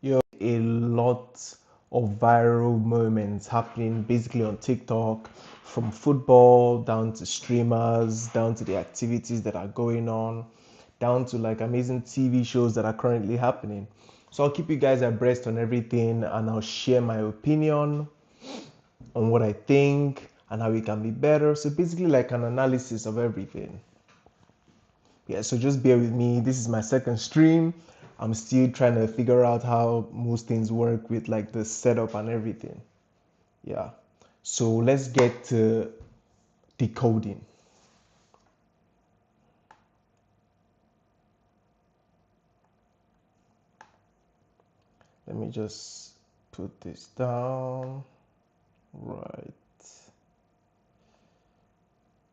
A lot of viral moments happening basically on TikTok, from football down to streamers, down to the activities that are going on, down to like amazing TV shows that are currently happening. So I'll keep you guys abreast on everything and I'll share my opinion on what I think and how it can be better. So basically like an analysis of everything. Yeah, so just bear with me. This is my second stream. I'm still trying to figure out how most things work with like the setup and everything. Yeah. So let's get to decoding. Let me just put this down. Right.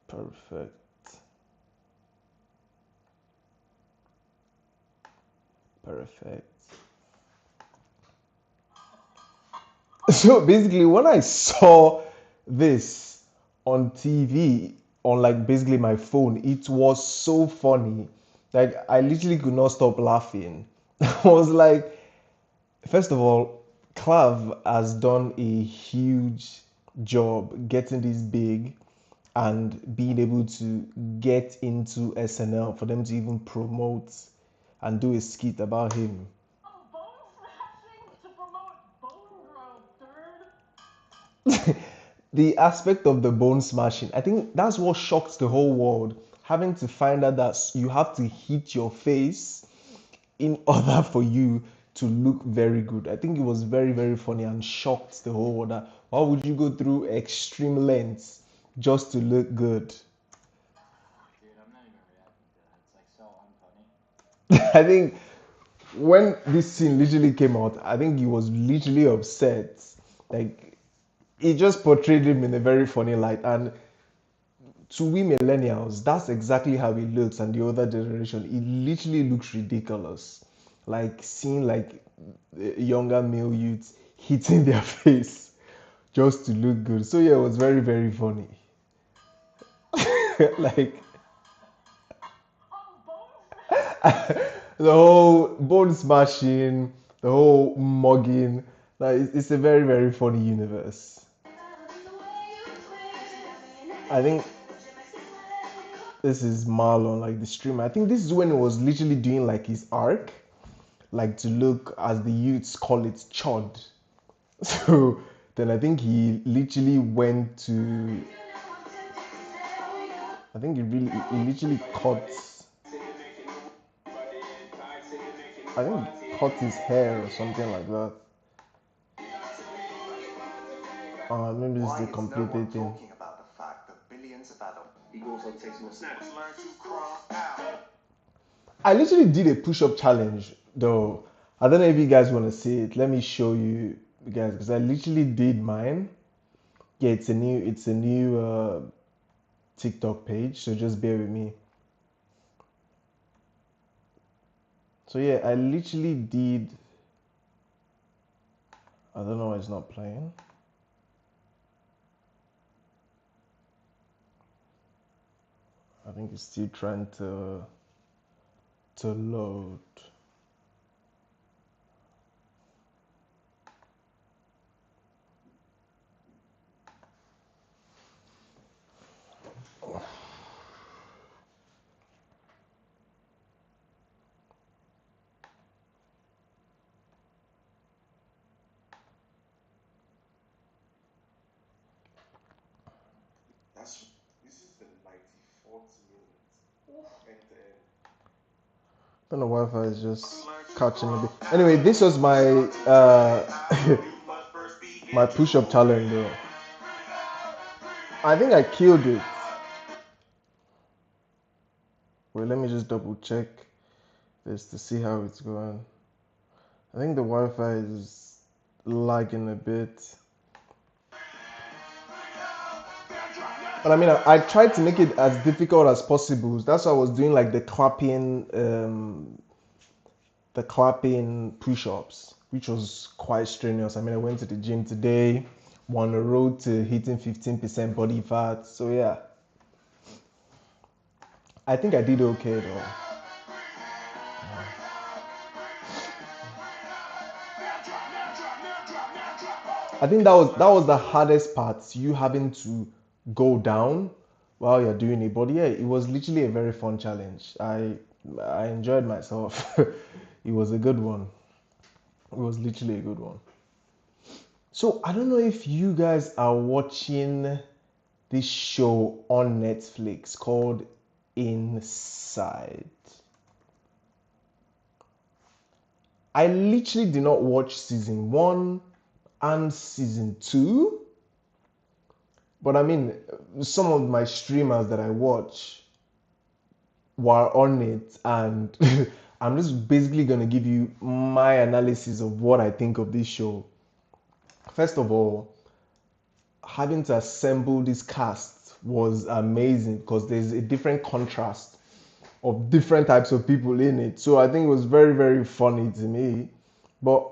Perfect. Perfect. So basically, when I saw this on TV, on like basically my phone, it was so funny. Like I literally could not stop laughing. I was like, first of all, Clav has done a huge job getting this big and being able to get into SNL for them to even promote and do a skit about him. The aspect of the bone smashing, I think that's what shocks the whole world. Having to find out that you have to hit your face in order for you to look very good. I think it was very, very funny and shocked the whole world. That why would you go through extreme lengths just to look good? I think when this scene literally came out, I think he was literally upset. Like, it just portrayed him in a very funny light. And to we millennials, that's exactly how it looks, and the other generation, it literally looks ridiculous. Like seeing like younger male youths hitting their face just to look good. So yeah, it was very, very funny. Like the whole bone smashing, the whole mugging. Like it's a very, very funny universe. I think this is Marlon, like the streamer. I think this is when he was literally doing like his arc, like to look, as the youths call it, chod. So then I think he literally went to, I think he literally cut, I think he cut his hair or something like that. Maybe this is the completed thing. I literally did a push-up challenge though. I don't know if you guys want to see it. Let me show you guys because I literally did mine. Yeah, it's a new TikTok page, so just bear with me. So yeah, I literally did. I don't know why it's not playing. I think it's still trying to load. I don't know, Wi-Fi is just catching a bit. Anyway, this was my my push-up challenge though. I think I killed it. Wait, let me just double check this to see how it's going. I think the Wi-Fi is lagging a bit. But I mean, I tried to make it as difficult as possible. That's why I was doing like the clapping push-ups, which was quite strenuous. I mean, I went to the gym today, on the road to hitting 15% body fat. So yeah, I think I did okay though. I think that was the hardest part, you having to go down while you're doing it. But yeah, it was literally a very fun challenge. I enjoyed myself. It was a good one. It was literally a good one. So I don't know if you guys are watching this show on Netflix called Inside. I literally did not watch season one and season two, but I mean, some of my streamers that I watch were on it, and I'm just basically gonna give you my analysis of what I think of this show. First of all, having to assemble this cast was amazing because there's a different contrast of different types of people in it. So I think it was very, very funny to me. But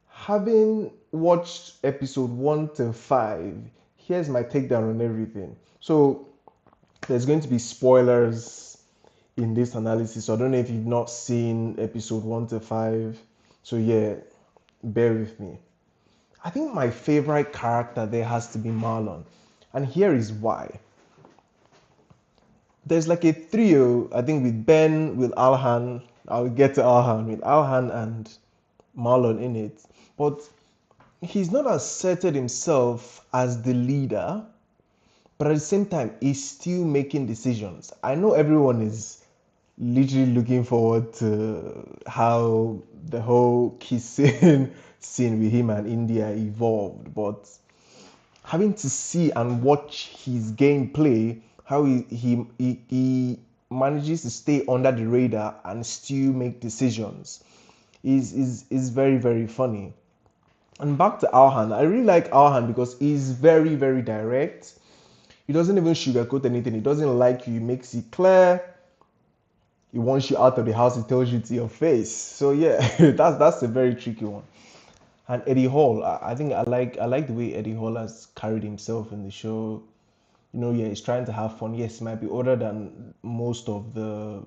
having watched episode 1 to 5, here's my takedown on everything. So there's going to be spoilers in this analysis. So I don't know if you've not seen episode 1 to 5. So yeah, bear with me. I think my favorite character there has to be Marlon. And here is why. There's like a trio, I think, with Ben, with Alhan. I'll get to Alhan, with Alhan and Marlon in it. But he's not asserted himself as the leader, but at the same time, he's still making decisions. I know everyone is literally looking forward to how the whole kissing scene with him and India evolved, but having to see and watch his gameplay, how he manages to stay under the radar and still make decisions, is very, very funny. And back to Alhan, I really like Alhan because he's very, very direct. He doesn't even sugarcoat anything. He doesn't like you. He makes it clear. He wants you out of the house. He tells you to your face. So yeah, that's a very tricky one. And Eddie Hall, I think I like the way Eddie Hall has carried himself in the show. Yeah, he's trying to have fun. Yes, he might be older than most of the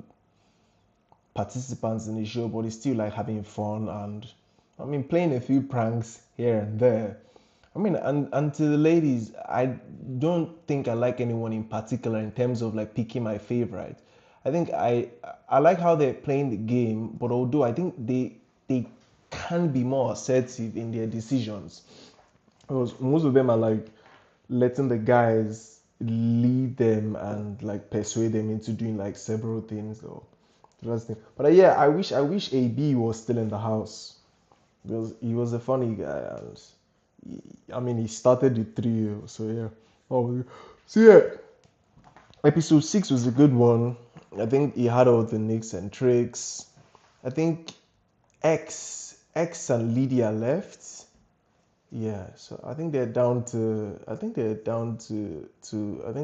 participants in the show, but he's still like having fun and I mean playing a few pranks here and there. I mean, and to the ladies, I don't think I like anyone in particular in terms of like picking my favorite. I think I like how they're playing the game, but although I think they can be more assertive in their decisions, because most of them are like letting the guys lead them and like persuade them into doing like several things though. Interesting. But yeah, I wish AB was still in the house because he was a funny guy and I mean he started the trio, so yeah. Oh, so yeah, episode 6 was a good one. I think he had all the nicks and tricks. I think X and Lydia left. Yeah, so I think they're down to I think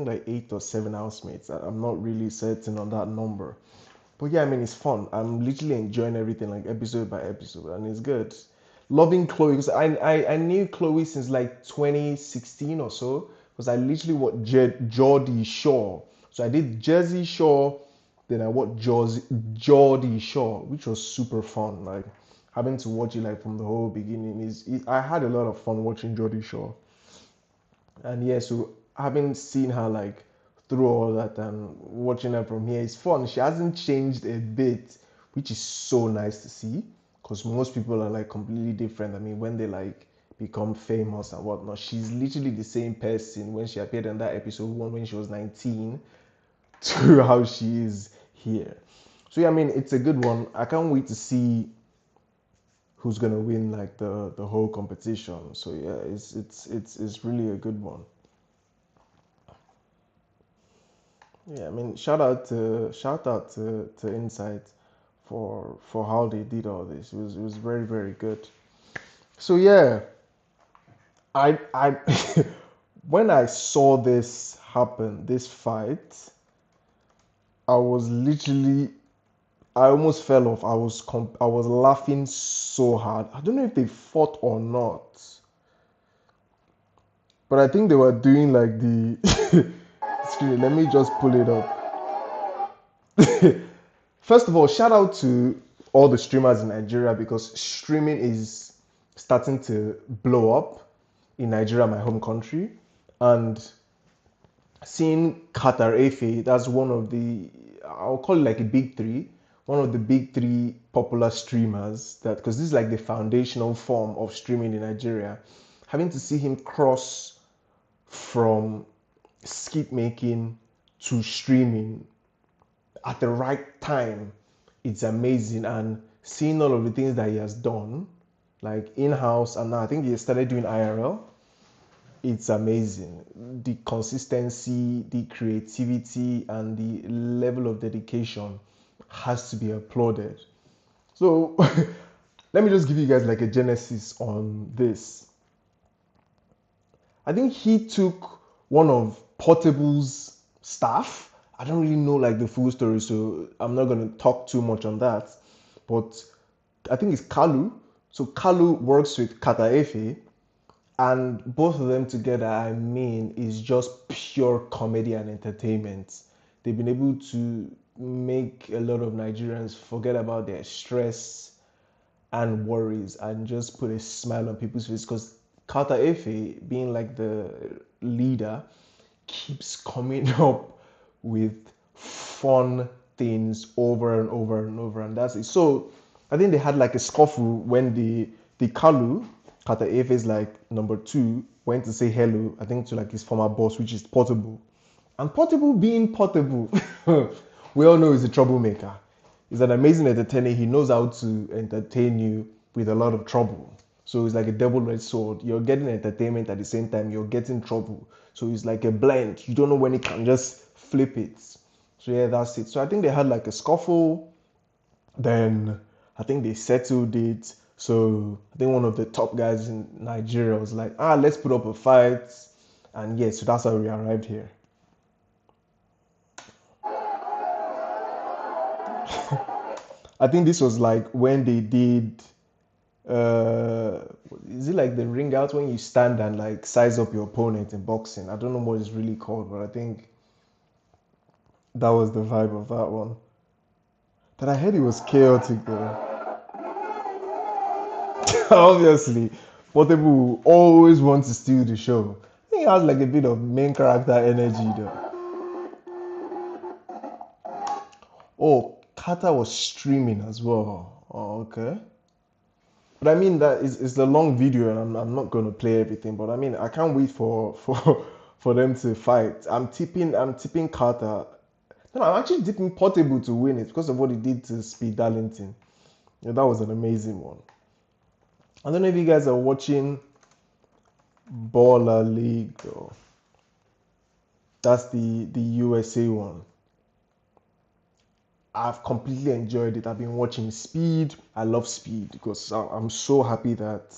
like 8 or 7 housemates. I'm not really certain on that number. But yeah, I mean it's fun. I'm literally enjoying everything like episode by episode and it's good. Loving Chloe because I knew Chloe since like 2016 or so because I literally watched Geordie Shore. So I did Jersey Shore, then I watched Geordie Shore, which was super fun. Like having to watch it like from the whole beginning I had a lot of fun watching Geordie Shore. And yeah, so having seen her like through all that and watching her from here is fun. She hasn't changed a bit, which is so nice to see because most people are like completely different. I mean, when they like become famous and whatnot, she's literally the same person when she appeared in that episode one when she was 19 to how she is here. So yeah, I mean, it's a good one. I can't wait to see who's gonna win like the whole competition. So yeah, it's really a good one. Yeah, I mean, shout out to Insight for how they did all this. It was very, very good. So yeah, I when I saw this happen, this fight, I was literally I almost fell off. I was laughing so hard. I don't know if they fought or not, but I think they were doing like the excuse me, let me just pull it up. First of all, shout out to all the streamers in Nigeria because streaming is starting to blow up. in Nigeria, my home country, and seeing Carter Efe, that's one of the, I'll call it like a big three, one of the big three popular streamers that, because this is like the foundational form of streaming in Nigeria, having to see him cross from skit making to streaming at the right time, it's amazing. And seeing all of the things that he has done, like in house, and now I think he started doing IRL, it's amazing. The consistency, the creativity, and the level of dedication has to be applauded. So, let me just give you guys like a genesis on this. I think he took one of Portable's staff. I don't really know like the full story, so I'm not gonna talk too much on that. But I think it's Kalu. So Kalu works with Kata Efe, and both of them together, I mean, is just pure comedy and entertainment. They've been able to make a lot of Nigerians forget about their stress and worries and just put a smile on people's face, because Carter Efe, being like the leader, keeps coming up with fun things over and over and over, and that's it. So I think they had like a scuffle when the Kalu, Carter Efe's like number two, went to say hello, I think to like his former boss, which is Portable. And Portable being Portable, we all know he's a troublemaker. He's an amazing entertainer. He knows how to entertain you with a lot of trouble. So it's like a double-edged sword. You're getting entertainment at the same time, you're getting trouble. So it's like a blend. You don't know when it can just flip it. So yeah, that's it. So I think they had like a scuffle. Then I think they settled it. So I think one of the top guys in Nigeria was like, let's put up a fight. And yeah, so that's how we arrived here. I think this was like when they did uh is it like the ring out when you stand and like size up your opponent in boxing? I don't know what it's really called, but I think that was the vibe of that one. But I heard it was chaotic though. Obviously, Portable always wants to steal the show. I think he has like a bit of main character energy though. Oh, Carter was streaming as well. Oh, okay. But I mean that is a long video, and I'm not going to play everything. But I mean I can't wait for for them to fight. I'm tipping Carter. No, I'm actually tipping Portable to win it because of what he did to Speed Darlington. Yeah, that was an amazing one. I don't know if you guys are watching Baller League though. That's the USA one. I've completely enjoyed it. I've been watching Speed. I love Speed because I'm so happy that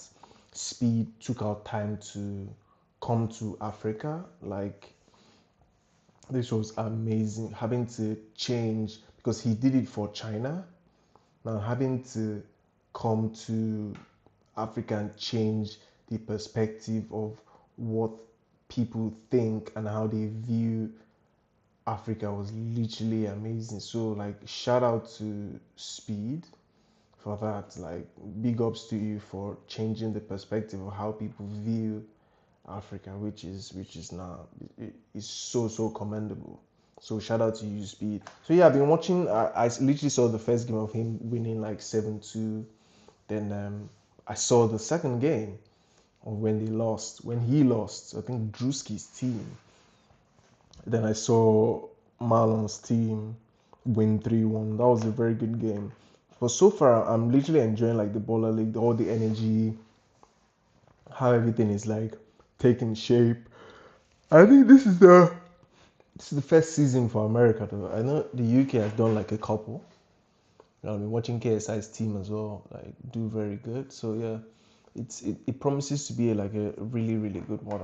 Speed took out time to come to Africa. Like, this was amazing. Having to change because he did it for China. Now having to come to Africa and change the perspective of what people think and how they view Africa was literally amazing. So like shout out to Speed for that. Like big ups to you for changing the perspective of how people view Africa, which is now is so commendable. So shout out to you, Speed. So yeah, I've been watching. I literally saw the first game of him winning like 7-2. Then I saw the second game of when they lost. When he lost, I think Drewski's team. Then I saw Marlon's team win 3-1. That was a very good game. But so far, I'm literally enjoying like the baller league, all the energy, how everything is like taking shape. I think this is the first season for America though. I know the UK has done like a couple. I've been watching KSI's team as well, like do very good. So yeah, it promises to be like a really good one.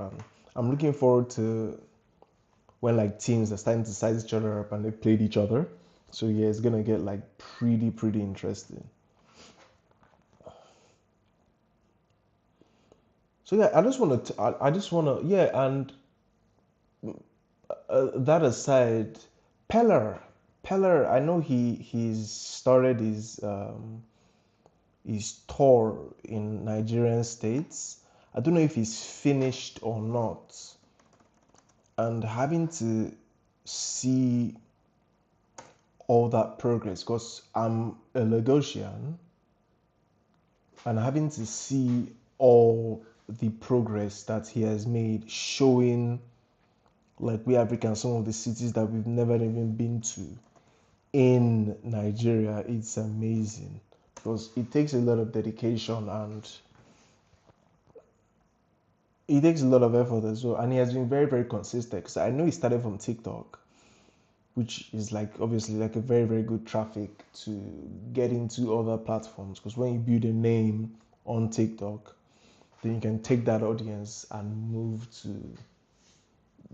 I'm looking forward to when like teams are starting to size each other up and they played each other. So yeah, it's gonna get like pretty interesting. So yeah, I just wanna yeah, and that aside, Peller, Peller, I know he's started his tour in Nigerian states. I don't know if he's finished or not. And having to see all that progress, because I'm a Lagosian, and having to see all the progress that he has made, showing like we Africans some of the cities that we've never even been to in Nigeria, it's amazing because it takes a lot of dedication and it takes a lot of effort as well. And he has been very, very consistent. So I know he started from TikTok, which is like obviously like a very, very good traffic to get into other platforms. Because when you build a name on TikTok, then you can take that audience and move to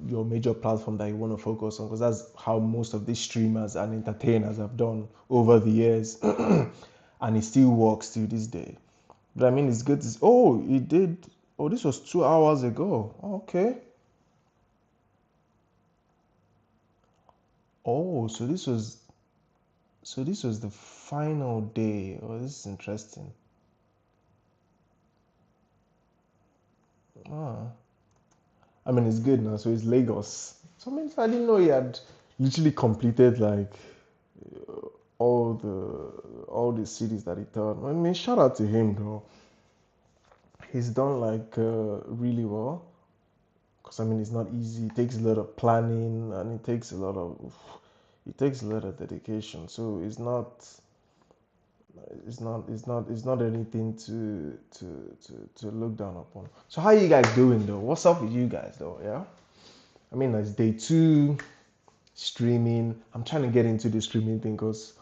your major platform that you want to focus on, because that's how most of these streamers and entertainers have done over the years. And it still works to this day. But I mean, it's good to oh, it did. Oh, this was 2 hours ago. Okay. Oh, so this was the final day. Oh, this is interesting. Ah, I mean, it's good now. So it's Lagos. So I mean, I didn't know he had literally completed like all the cities that he done. I mean, shout out to him though. He's done like really well. Because I mean, it's not easy. It takes a lot of planning and it takes a lot of dedication. So it's not anything to look down upon. So how you guys doing though? What's up with you guys though? Yeah. I mean, it's day two streaming. I'm trying to get into the streaming thing because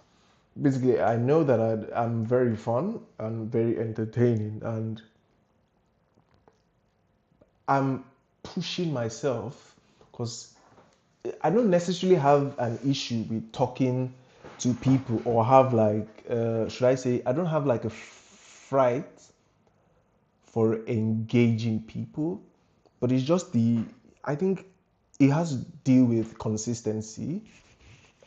basically I know that I'm very fun and very entertaining, and I'm pushing myself because I don't necessarily have an issue with talking to people or have like, should I say, I don't have like a fright for engaging people, but it's just I think it has to deal with consistency.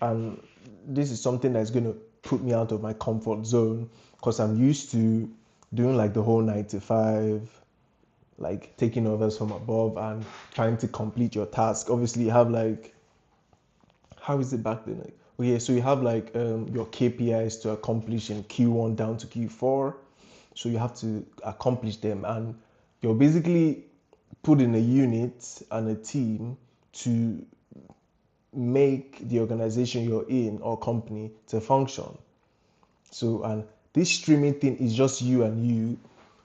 And this is something that's going to put me out of my comfort zone because I'm used to doing like the whole 9 to 5, like taking orders from above and trying to complete your task. Obviously, you have like, how is it back then? Like, okay, so you have like your KPIs to accomplish in Q1 down to Q4. So you have to accomplish them, and you're basically put in a unit and a team to make the organization you're in or company to function. So, and this streaming thing is just you and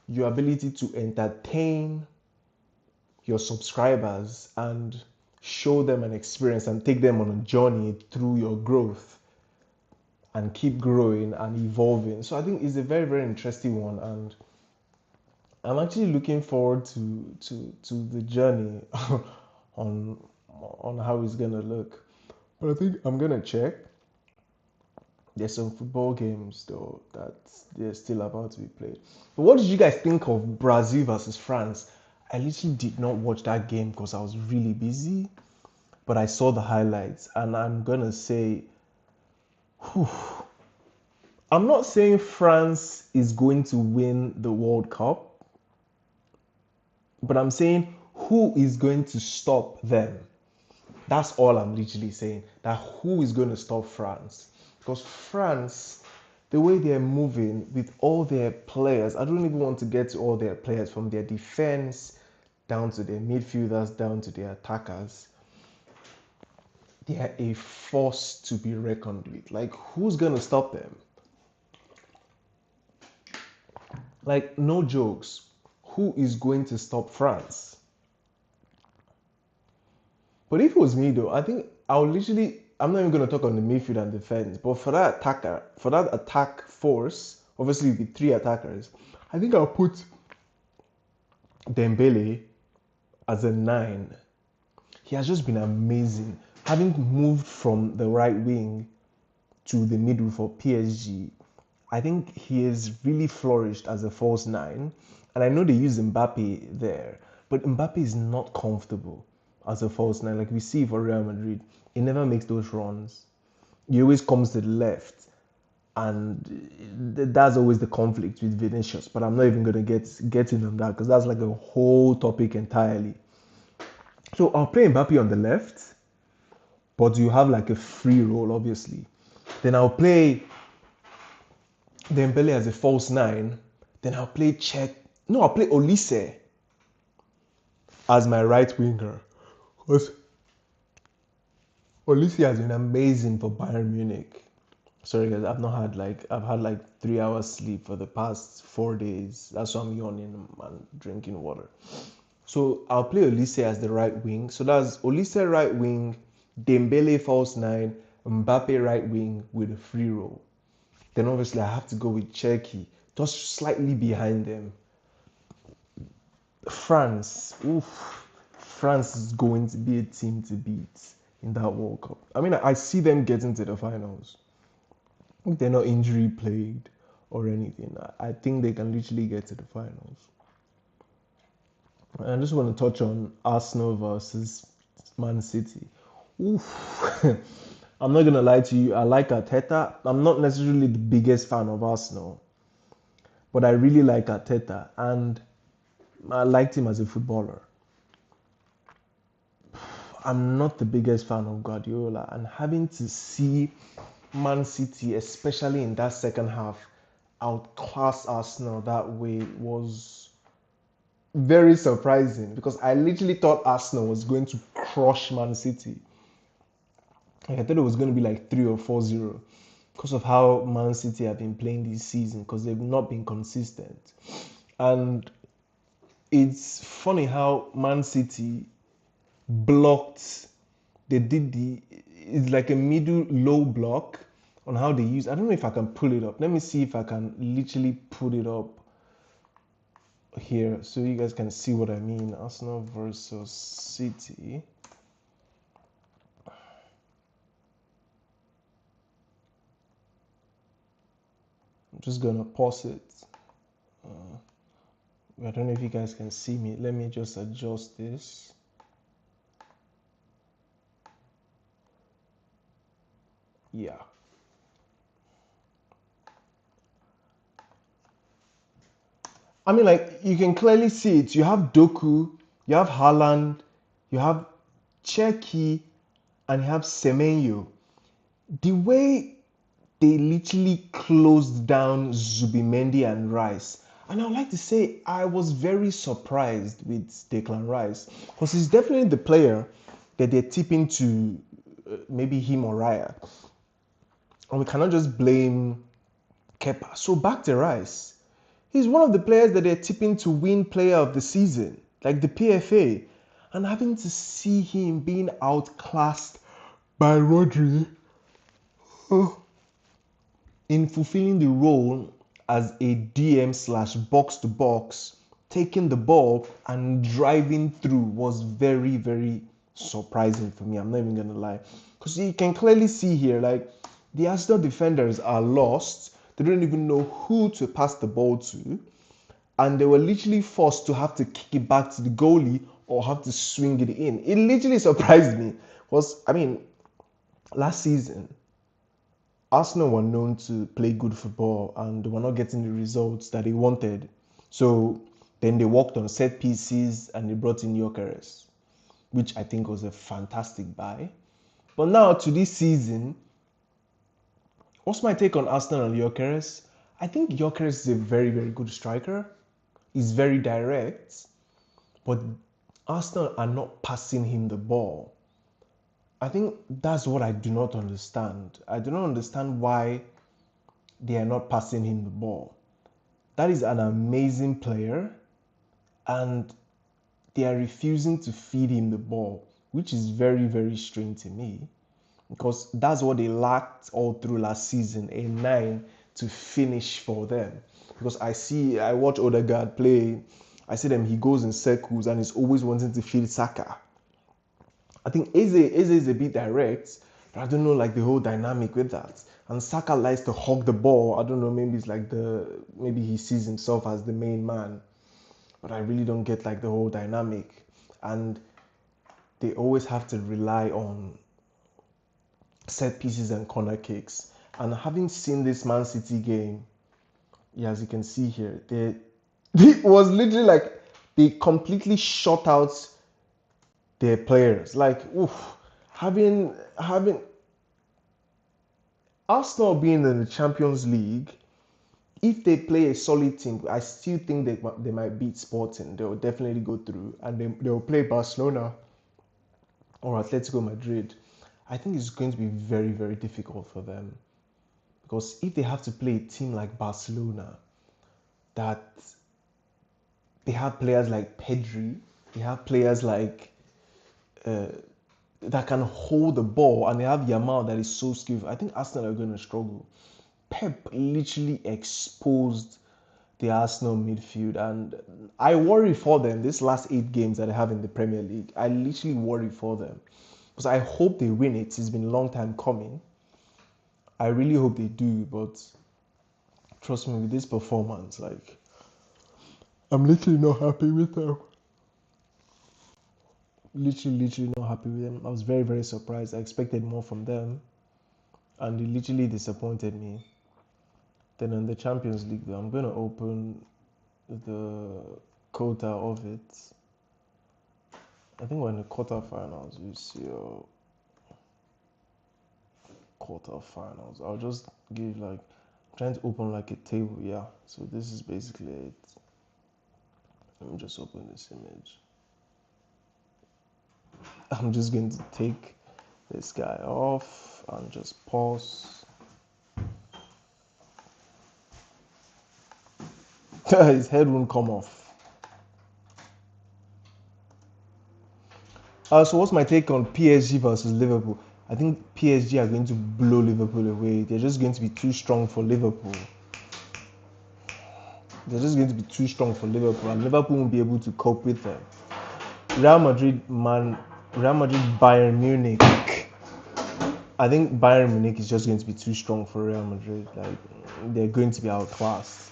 your ability to entertain your subscribers and show them an experience and take them on a journey through your growth and keep growing and evolving. So I think it's a very, very interesting one, and I'm actually looking forward to the journey on on how it's gonna look. But I think I'm gonna check. There's some football games though that they're still about to be played. But what did you guys think of Brazil versus France? I literally did not watch that game because I was really busy, but I saw the highlights, and I'm gonna say, whew, I'm not saying France is going to win the World Cup, but I'm saying who is going to stop them? That's all I'm literally saying. That who is going to stop France? Because France, the way they're moving with all their players, I don't even want to get to all their players from their defense down to their midfielders, down to their attackers. They are a force to be reckoned with. Like, who's going to stop them? Like, no jokes. Who is going to stop France? But if it was me though, I think I'll literally, I'm not even going to talk on the midfield and defense, but for that attacker, for that attack force, obviously with three attackers, I think I'll put Dembele as a 9. He has just been amazing. Having moved from the right wing to the middle for PSG, I think he has really flourished as a false 9. And I know they use Mbappe there, but Mbappe is not comfortable as a false 9. Like we see for Real Madrid, he never makes those runs. He always comes to the left. and that's always the conflict with Vinicius. But I'm not even gonna get in on that because that's like a whole topic entirely. So I'll play Mbappe on the left, but you have like a free role, obviously. Then I'll play Dembele as a false nine. Then I'll play Czech. No, I'll play Olise as my right winger. Because Olise has been amazing for Bayern Munich. Sorry guys, I've had like 3 hours sleep for the past 4 days. That's why I'm yawning and drinking water. So I'll play Olise as the right wing. So that's Olise right wing, Dembele false nine, Mbappe right wing with a free role. Then obviously I have to go with Cherki, just slightly behind them. France, oof, France is going to be a team to beat in that World Cup. I mean, I see them getting to the finals. If they're not injury plagued or anything, I think they can literally get to the finals. I just want to touch on Arsenal versus Man City. Oof. I'm not gonna lie to you. I like Arteta. I'm not necessarily the biggest fan of Arsenal, but I really like Arteta, and I liked him as a footballer. I'm not the biggest fan of Guardiola, and having to see Man City, especially in that second half, outclass Arsenal that way was very surprising because I literally thought Arsenal was going to crush Man City. Like, I thought it was going to be like 3 or 4-0 because of how Man City have been playing this season because they've not been consistent. And it's funny how Man City blocked, they did it's like a middle low block on how they use. I don't know if I can pull it up. Let me see if I can literally put it up here so you guys can see what I mean. Arsenal versus City. I'm just gonna pause it. I don't know if you guys can see me. Let me just adjust this. Yeah. I mean, like, you can clearly see it. You have Doku, you have Haaland, you have Cherki, and you have Semenyo. The way they literally closed down Zubimendi and Rice. And I would like to say I was very surprised with Declan Rice because he's definitely the player that they're tipping to, maybe him or Raya. And we cannot just blame Kepa. So back to Rice. He's one of the players that they're tipping to win player of the season, like the PFA. And having to see him being outclassed by Rodri in fulfilling the role as a DM slash box to box, taking the ball and driving through was very, very surprising for me. I'm not even gonna lie. Because you can clearly see here, like, the Arsenal defenders are lost. They don't even know who to pass the ball to. And they were literally forced to have to kick it back to the goalie or have to swing it in. It literally surprised me. Was, I mean, last season, Arsenal were known to play good football and they were not getting the results that they wanted. So then they worked on set pieces and they brought in Gyökeres, which I think was a fantastic buy. But now to this season, what's my take on Arsenal and Gyökeres? I think Gyökeres is a very, very good striker. He's very direct, but Arsenal are not passing him the ball. I think that's what I do not understand. I do not understand why they are not passing him the ball. That is an amazing player, and they are refusing to feed him the ball, which is very, very strange to me because that's what they lacked all through last season, a 9 to finish for them. Because I watch Odegaard play, I see them, he goes in circles and he's always wanting to feed Saka. I think Eze is a bit direct, but I don't know like the whole dynamic with that. And Saka likes to hog the ball. I don't know, maybe it's like maybe he sees himself as the main man, but I really don't get like the whole dynamic. And they always have to rely on set pieces and corner kicks. And having seen this Man City game, yeah, as you can see here, it was literally like they completely shut out their players. Like, oof, having Arsenal being in the Champions League, if they play a solid team, I still think they might beat Sporting. They will definitely go through, and they will play Barcelona or Atletico Madrid. I think it's going to be very, very difficult for them because if they have to play a team like Barcelona, that they have players like Pedri, they have players like uh, that can hold the ball, and they have Yamal that is so skillful. I think Arsenal are going to struggle. Pep literally exposed the Arsenal midfield, and I worry for them. This last 8 games that they have in the Premier League, I literally worry for them because I hope they win it. It's been a long time coming. I really hope they do, but trust me, with this performance, like I'm literally not happy with them. Literally not happy with them. I was very, very surprised. I expected more from them, and they literally disappointed me. Then in the Champions League, though, I'm going to open the quota of it. I think we're in the quarterfinals. You see, quarterfinals. I'll just give like, I'm trying to open like a table. Yeah. So this is basically it. Let me just open this image. I'm just going to take this guy off and just pause. His head won't come off. So what's my take on PSG versus Liverpool? I think PSG are going to blow Liverpool away. They're just going to be too strong for Liverpool. They're just going to be too strong for Liverpool, and Liverpool won't be able to cope with them. Real Madrid, man, Real Madrid, Bayern Munich. I think Bayern Munich is just going to be too strong for Real Madrid. Like they're going to be outclassed.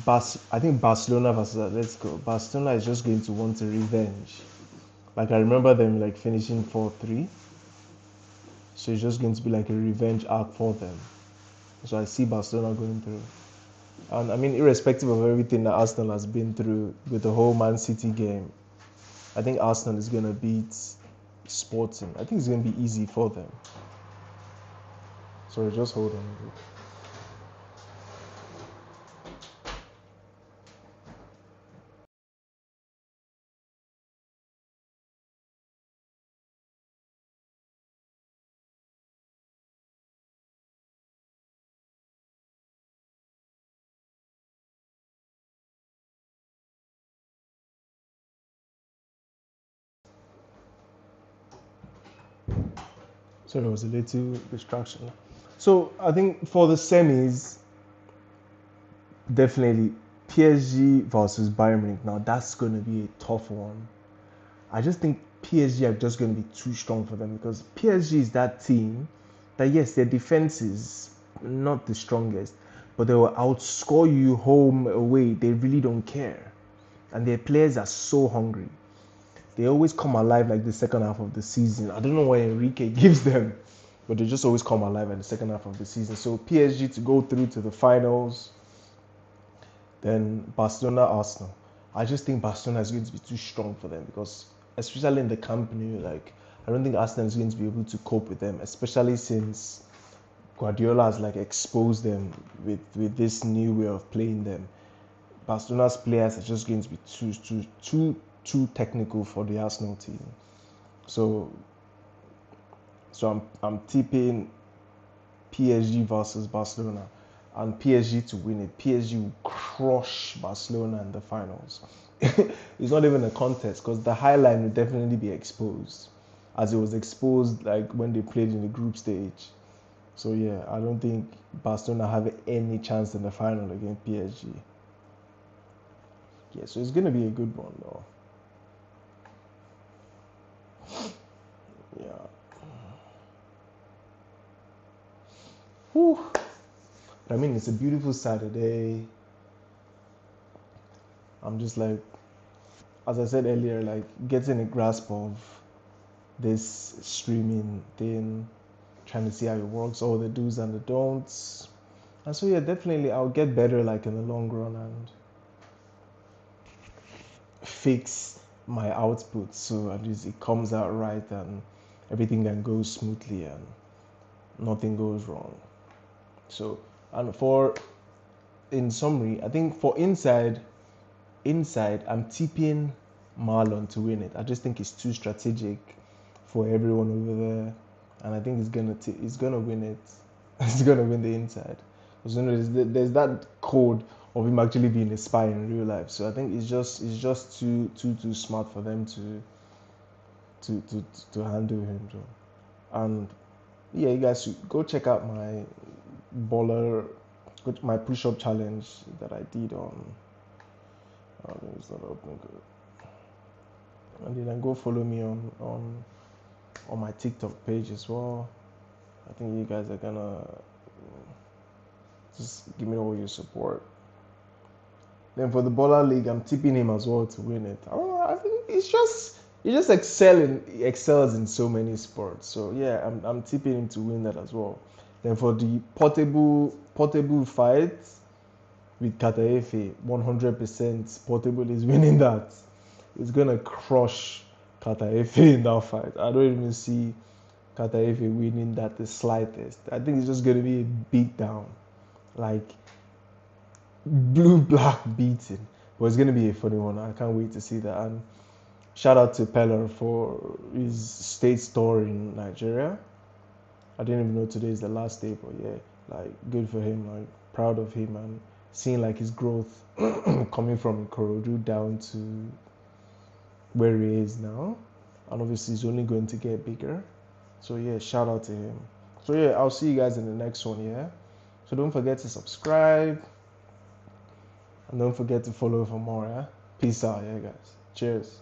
I think Barcelona versus Atletico. Barcelona is just going to want a revenge. Like I remember them like finishing 4-3. So it's just going to be like a revenge arc for them. So I see Barcelona going through. And I mean, irrespective of everything that Arsenal has been through with the whole Man City game, I think Arsenal is going to beat Sporting. I think it's going to be easy for them. So just hold on. So there was a little distraction. So I think for the semis, definitely PSG versus Bayern Munich. Now that's going to be a tough one. I just think PSG are just going to be too strong for them because PSG is that team that yes, their defense is not the strongest, but they will outscore you home away. They really don't care, and their players are so hungry. They always come alive like the second half of the season. I don't know what Enrique gives them, but they just always come alive at the second half of the season. So PSG to go through to the finals, then Barcelona, Arsenal. I just think Barcelona is going to be too strong for them because, especially in the Camp Nou, like I don't think Arsenal is going to be able to cope with them, especially since Guardiola has like exposed them with this new way of playing them. Barcelona's players are just going to be too technical for the Arsenal team. So I'm tipping PSG versus Barcelona, and PSG to win it. PSG will crush Barcelona in the finals. It's not even a contest because the high line will definitely be exposed, as it was exposed like when they played in the group stage. So yeah, I don't think Barcelona have any chance in the final against PSG. Yeah, so it's gonna be a good one though. Yeah. Whew. I mean, it's a beautiful Saturday. I'm just like, as I said earlier, like getting a grasp of this streaming thing. trying to see how it works, all the do's and the don'ts. And so yeah, definitely I'll get better like in the long run and fix my output so at least it comes out right and everything can go smoothly and nothing goes wrong. So, and for in summary, I think for inside I'm tipping Marlon to win it. I just think it's too strategic for everyone over there, and I think it's gonna win it. It's gonna win the inside. Because there's that code of him actually being a spy in real life. So I think it's just too smart for them to to to handle him. So. And yeah, you guys should go check out my baller, my push-up challenge that I did on. Oh, it's not opening good. And then go follow me on my TikTok page as well. I think you guys are gonna just give me all your support. Then for the baller league, I'm tipping him as well to win it. I think he just excels in so many sports. So yeah, I'm tipping him to win that as well. Then for the portable fight with Carter Efe, 100% portable is winning that. It's gonna crush Carter Efe in that fight. I don't even see Carter Efe winning that the slightest. I think it's just gonna be a beat down, like blue black beating. But it's gonna be a funny one. I can't wait to see that. And shout out to Peller for his state tour in Nigeria. I didn't even know today is the last day, but yeah, like good for him. Like proud of him and seeing like his growth coming from Ikorodu down to where he is now. And obviously he's only going to get bigger. So yeah, shout out to him. So yeah, I'll see you guys in the next one, yeah? So don't forget to subscribe and don't forget to follow for more, yeah? Peace out, yeah guys. Cheers.